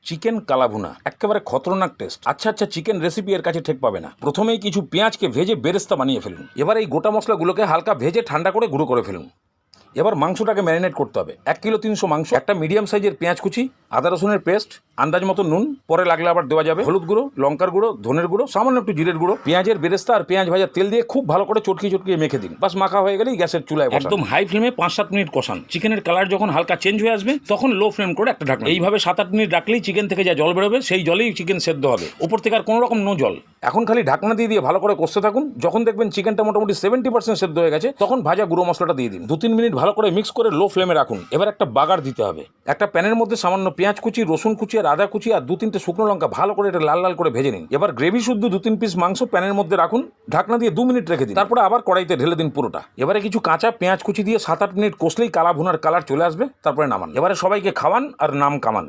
Chicken কালাভুনা একেবারে খতরনাক test. আচ্ছা chicken recipe এর কাছে ঠেক পাবে না। প্রথমেই কিছু পেঁয়াজকে ভেজে বেরেস্তা বানিয়ে ফেলুন। এবার এই গোটা মশলাগুলোকে হালকা ভেজে ঠান্ডা করে গুঁড়ো করে ফেলুন। এবার মাংসটাকে ম্যারিনেট করতে হবে। 1 কিলো 300 মাংস, একটা মিডিয়াম সাইজের পেঁয়াজ কুচি, আদা রসুনের পেস্ট, আন্দাজ মতো নুন, পরে লাগলে আবার দেওয়া যাবে হলুদ গুঁড়ো, লঙ্কার গুঁড়ো, ধনের গুঁড়ো, সামান্য একটু জিরের গুঁড়ো, পেঁয়াজের বেরেস্তা আর পেঁয়াজ ভাজা তেল দিয়ে খুব ভালো করে চটকিয়ে মেখে দিন। বাস মাখা হয়ে গেলেই গ্যাসের চুলায় একদম হাই ফ্লেমে 5-7 মিনিট কষান। চিকেনের কালার যখন হালকা চেঞ্জ হয়ে আসবে তখন লো ফ্লেম করে একটা ঢাকনা। এইভাবে 7-8 মিনিট রাখলেই চিকেন থেকে যা জল বেরোবে সেই জলেই চিকেন সেদ্ধ হবে। ওপর থেকে আর কোনো রকম নো জল। এখন খালি ঢাকনা দিয়ে ভালো করে কষতে থাকুন। যখন দেখবেন চিকেনটা মোটামুটি 70% সেদ্ধ হয়ে গেছে তখন ভাজা গুঁড়ো মশলাটা দিয়ে দিন। 2-3 মিনিট ভালো করে মিক্স করে লো ফ্লেমে রাখুন। এবার একটা বাগার দিতে হবে। একটা প্যানের মধ্যে সামান্য পেঁয়াজ কুচি, রসুন কুচি আর আদা কুচি আর 2-3টে শুকনো লঙ্কা ভালো করে এটা লাল লাল করে ভেজে নিন। এবার গ্রেভি শুদ্ধ 2-3 পিস মাংস প্যানের মধ্যে রাখুন, ঢাকনা দিয়ে 2 মিনিট রেখে দিন। তারপরে আবার কড়াইতে ঢেলে দিন পুরোটা। এবারে কিছু কাঁচা পেঁয়াজ কুচি দিয়ে 7-8 মিনিট কষলেই কালা ভুনার কালার চলে আসবে। তারপরে নামান। এবারে সবাইকে খাওয়ান আর নাম কামান।